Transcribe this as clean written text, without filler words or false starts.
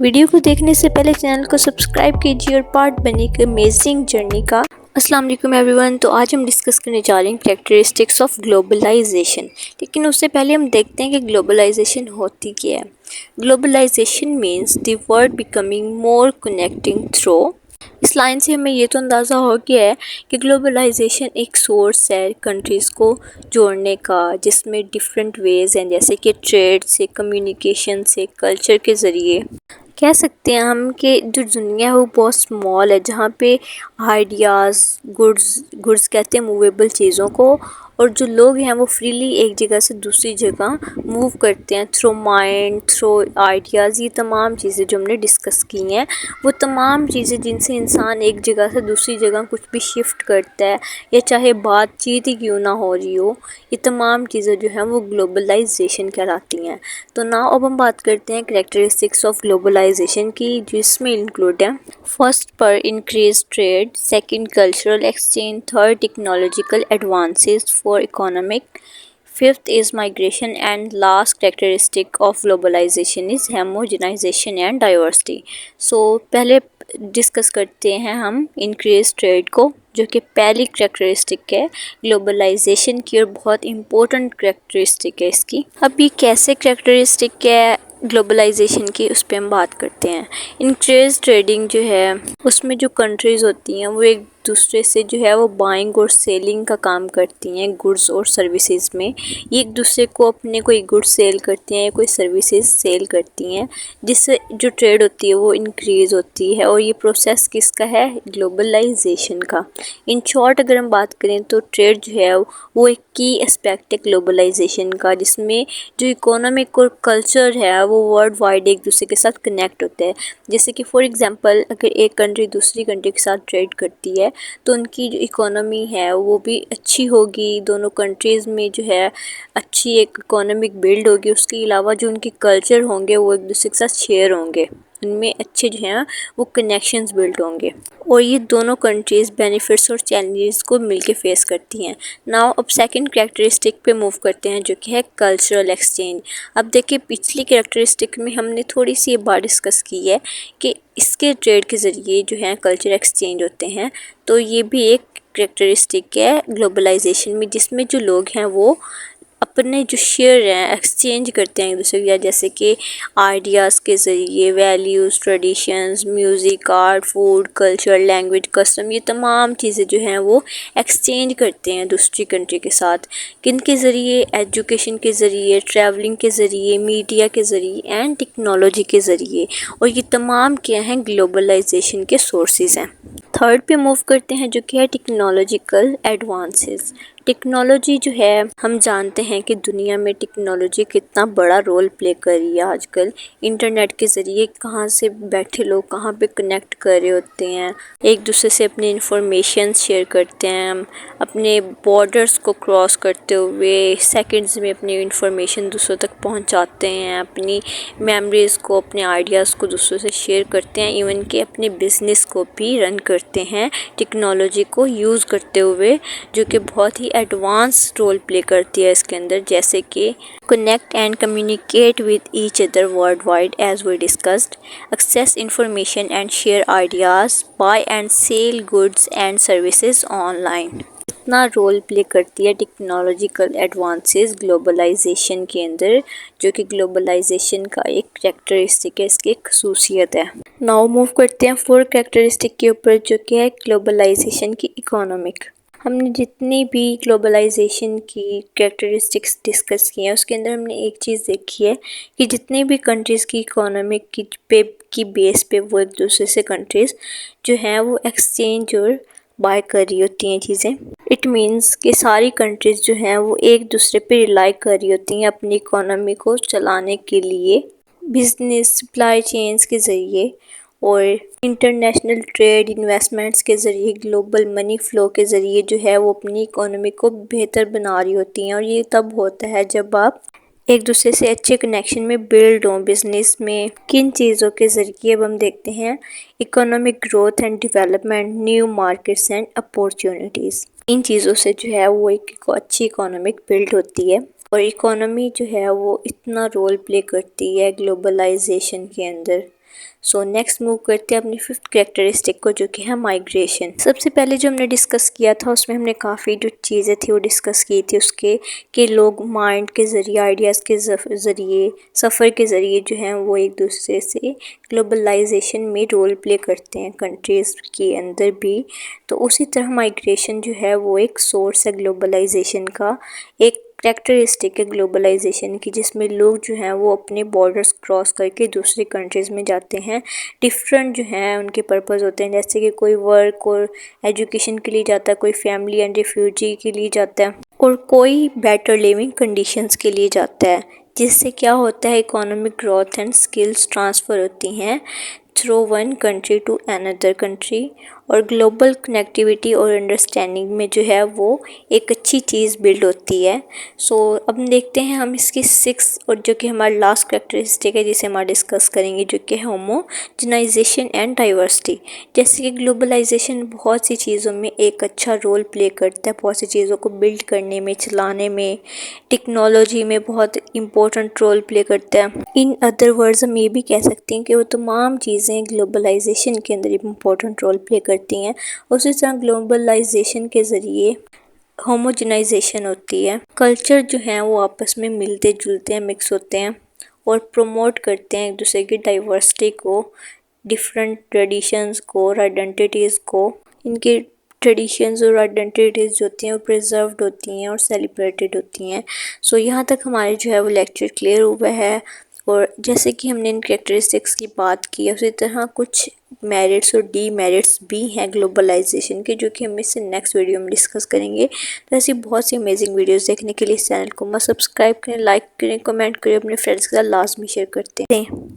Video को देखने से पहले चैनल को सब्सक्राइब कीजिए और पार्ट बने एक अमेजिंग जर्नी का। अस्सलाम वालेकुम एवरीवन। तो आज हम डिस्कस करने जा रहे हैं कैरेक्टरिस्टिक्स ऑफ ग्लोबलाइजेशन। लेकिन उससे पहले हम देखते हैं कि ग्लोबलाइजेशन होती क्या है। Globalisation means the world becoming more connecting through. इस लाइन से हमें ये तो अंदाज़ा हो गया है कि ग्लोबलाइजेशन एक सोर्स है कंट्रीज़ को जोड़ने का, जिसमें डिफरेंट वेज़ हैं, जैसे कि ट्रेड से, कम्युनिकेशन से, कल्चर के ज़रिए। कह सकते हैं हम कि जो दुनिया है वो बहुत स्मॉल है, जहाँ पे आइडियाज़, गुड्स कहते हैं मूवेबल चीज़ों को, और जो लोग हैं वो फ्रीली एक जगह से दूसरी जगह मूव करते हैं थ्रू माइंड, थ्रू आइडियाज़। ये तमाम चीज़ें जो हमने डिस्कस की हैं, वो तमाम चीज़ें जिनसे इंसान एक जगह से दूसरी जगह कुछ भी शिफ्ट करता है, या चाहे बातचीत ही क्यों ना हो रही हो, ये तमाम चीज़ें जो हैं वो ग्लोबलाइजेशन कहलाती हैं। तो ना अब हम बात करते हैं कैरेक्टरिस्टिक्स ऑफ ग्लोबलाइजेशन की, जिसमें इंक्लूड है फर्स्ट पर increase trade, second cultural exchange, third technological advances for economic, fifth is migration, and last characteristic of globalisation is homogenisation and diversity. So पहले डिस्कस करते हैं हम इंक्रीज ट्रेड को, जो कि पहली कैरेक्टरिस्टिक है ग्लोबलाइजेशन की और बहुत इम्पोर्टेंट कैरेक्टरिस्टिक है इसकी। अब ये कैसे कैरेक्टरिस्टिक है ग्लोबलाइजेशन की, उस पर हम बात करते हैं। इंक्रीज ट्रेडिंग जो है, उसमें जो कंट्रीज़ होती हैं वो एक दूसरे से जो है वो बाइंग और सेलिंग का काम करती हैं गुड्स और सर्विसेज में। ये एक दूसरे को अपने कोई गुड्स सेल करती हैं या कोई सर्विसेज सेल करती हैं, जिससे जो ट्रेड होती है वो इंक्रीज़ होती है। और ये प्रोसेस किसका है? ग्लोबलाइजेशन का। इन शॉर्ट अगर हम बात करें तो ट्रेड जो है वो एक की एस्पेक्ट है ग्लोबलाइजेशन का, जिसमें जो इकोनॉमिक और कल्चर है वो वर्ल्ड वाइड एक दूसरे के साथ कनेक्ट होते हैं। जैसे कि फॉर एग्जांपल अगर एक कंट्री दूसरी कंट्री के साथ ट्रेड करती है तो उनकी जो इकोनॉमी है वो भी अच्छी होगी, दोनों कंट्रीज़ में जो है अच्छी एक इकोनॉमिक बिल्ड होगी। उसके अलावा जो उनके कल्चर होंगे वो एक दूसरे के साथ शेयर होंगे, उनमें अच्छे जो हैं वो कनेक्शंस बिल्ड होंगे, और ये दोनों कंट्रीज़ बेनिफिट्स और चैलेंजेस को मिलके फेस करती हैं। नाउ अब सेकंड कैरेक्टरिस्टिक पे मूव करते हैं, जो कि है कल्चरल एक्सचेंज। अब देखिए पिछली कैरेक्टरिस्टिक में हमने थोड़ी सी ये बात डिस्कस की है कि इसके ट्रेड के ज़रिए जो है कल्चर एक्सचेंज होते हैं। तो ये भी एक कैरेक्टरिस्टिक है ग्लोबलाइजेशन में, जिसमें जो लोग हैं वो अपने जो शेयर हैं एक्सचेंज करते हैं एक दूसरे के, जैसे कि आइडियाज़ के ज़रिए, values, traditions, music, art, food, culture, language, custom, ये तमाम चीज़ें जो हैं वो एक्सचेंज करते हैं दूसरी कंट्री के साथ। किन के ज़रिए? एजुकेशन के ज़रिए, ट्रैवलिंग के ज़रिए, मीडिया के ज़रिए एंड टेक्नोलॉजी के ज़रिए। और ये तमाम क्या हैं? ग्लोबलाइजेशन के सोर्सेज हैं। थर्ड पे मूव करते हैं, जो कि है टेक्नोलॉजिकल एडवांसेस। टेक्नोलॉजी जो है, हम जानते हैं कि दुनिया में टेक्नोलॉजी कितना बड़ा रोल प्ले कर रही है आजकल। इंटरनेट के ज़रिए कहाँ से बैठे लोग कहाँ पे कनेक्ट कर रहे होते हैं, एक दूसरे से अपनी इंफॉर्मेशन शेयर करते हैं, अपने बॉर्डर्स को क्रॉस करते हुए सेकंड्स में अपनी इंफॉर्मेशन दूसरों तक पहुंचाते हैं, अपनी मेमोरीज़ को, अपने आइडियाज़ को दूसरों से शेयर करते हैं, इवन कि अपने बिज़नेस को भी रन करते हैं टेक्नोलॉजी को यूज़ करते हुए, जो कि बहुत ही एडवांस रोल प्ले करती है इसके अंदर। जैसे कि connect and communicate with each other worldwide as we discussed, access information and share ideas, buy and sell goods and services online. इतना रोल प्ले करती है टेक्नोलॉजिकल एडवांसेस ग्लोबलाइजेशन के अंदर, जो कि ग्लोबलाइजेशन का एक कैरेक्टरिस्टिक है, इसकी एक खसूसियत है। नाउ मूव करते हैं फोर्थ कैरेक्टरिस्टिक के ऊपर, जो कि है ग्लोबलाइजेशन की इकोनॉमिक। हमने जितनी भी ग्लोबलाइजेशन की कैरेक्टरिस्टिक्स डिस्कस की हैं, उसके अंदर हमने एक चीज़ देखी है कि जितनी भी कंट्रीज़ की इकोनॉमिक की बेस पे वो एक दूसरे से कंट्रीज़ जो हैं वो एक्सचेंज और बाय कर रही होती हैं चीज़ें। इट मीन्स कि सारी कंट्रीज़ जो हैं वो एक दूसरे पे रिलाई कर रही होती हैं अपनी इकोनॉमी को चलाने के लिए, बिजनेस सप्लाई चेन्स के ज़रिए और इंटरनेशनल ट्रेड, इन्वेस्टमेंट्स के ज़रिए, ग्लोबल मनी फ़्लो के ज़रिए जो है वो अपनी इकोनॉमी को बेहतर बना रही होती हैं। और ये तब होता है जब आप एक दूसरे से अच्छे कनेक्शन में बिल्ड हों बिज़नेस में। किन चीज़ों के ज़रिए? अब हम देखते हैं economic growth and development, new markets and opportunities. इन चीज़ों से जो है वो एक अच्छी इकोनॉमिक बिल्ड होती है। और इकोनॉमी जो है वो इतना रोल प्ले करती है ग्लोबलाइजेशन के अंदर, सो नेक्स्ट मूव करते हैं अपनी फिफ्थ कैरेक्टरिस्टिक को, जो कि है माइग्रेशन। सबसे पहले जो हमने डिस्कस किया था उसमें हमने काफ़ी जो चीज़ें थी वो डिस्कस की थी उसके, कि लोग माइंड के ज़रिए, आइडियाज़ के ज़रिए, सफ़र के ज़रिए जो हैं वो एक दूसरे से ग्लोबलाइजेशन में रोल प्ले करते हैं कंट्रीज़ के अंदर भी। तो उसी तरह माइग्रेशन जो है वो एक सोर्स है ग्लोबलाइजेशन का, एक कैरेक्टरिस्टिक है ग्लोबलाइजेशन की, जिसमें लोग जो हैं वो अपने बॉर्डर्स क्रॉस करके दूसरी कंट्रीज़ में जाते हैं। डिफरेंट जो हैं उनके पर्पस होते हैं, जैसे कि कोई वर्क और एजुकेशन के लिए जाता है, कोई फैमिली एंड रिफ्यूजी के लिए जाता है, और कोई बेटर लिविंग कंडीशंस के लिए जाता है। जिससे क्या होता है, economic growth and skills transfer होती हैं through one country to another country, और ग्लोबल कनेक्टिविटी और अंडरस्टैंडिंग में जो है वो एक अच्छी चीज़ बिल्ड होती है। सो अब देखते हैं हम इसकी सिक्स, और जो कि हमारा लास्ट कैरेक्टरिस्टिक है जिसे हम डिस्कस करेंगे, जो कि होमोजेनाइजेशन एंड डाइवर्सिटी। जैसे कि ग्लोबलाइजेशन बहुत सी चीज़ों में एक अच्छा रोल प्ले करता है, बहुत सी चीज़ों को बिल्ड करने में, चलाने में, टेक्नोलॉजी में बहुत इम्पोर्टेंट रोल प्ले करता है। इन अदर वर्ड्स हम ये भी कह सकते हैं कि वो तमाम चीज़ें ग्लोबलाइजेशन के अंदर इम्पोर्टेंट रोल प्ले करती हैं। उसी तरह ग्लोबलाइजेशन के ज़रिए होमोजेनाइजेशन होती है, कल्चर जो हैं वो आपस में मिलते जुलते हैं, मिक्स होते हैं, और प्रमोट करते हैं एक दूसरे की डाइवर्सिटी को, डिफरेंट ट्रेडिशंस को और आइडेंटिटीज़ को। इनके ट्रेडिशंस और आइडेंटिटीज़ जो होती हैं वो प्रिजर्व्ड होती हैं और सेलिब्रेटेड होती हैं। सो यहाँ तक हमारे जो है वो लेक्चर क्लियर हुआ है। और जैसे कि हमने इन कैरेक्टरिस्टिक्स की बात की है, उसी तरह कुछ मेरिट्स और डीमेरिट्स भी हैं ग्लोबलाइजेशन के, जो कि हम इससे नेक्स्ट वीडियो में डिस्कस करेंगे। तो ऐसी बहुत सी अमेजिंग वीडियोस देखने के लिए इस चैनल को मत सब्सक्राइब करें, लाइक करें, कमेंट करें, अपने फ्रेंड्स के साथ लाजमी शेयर करते हैं।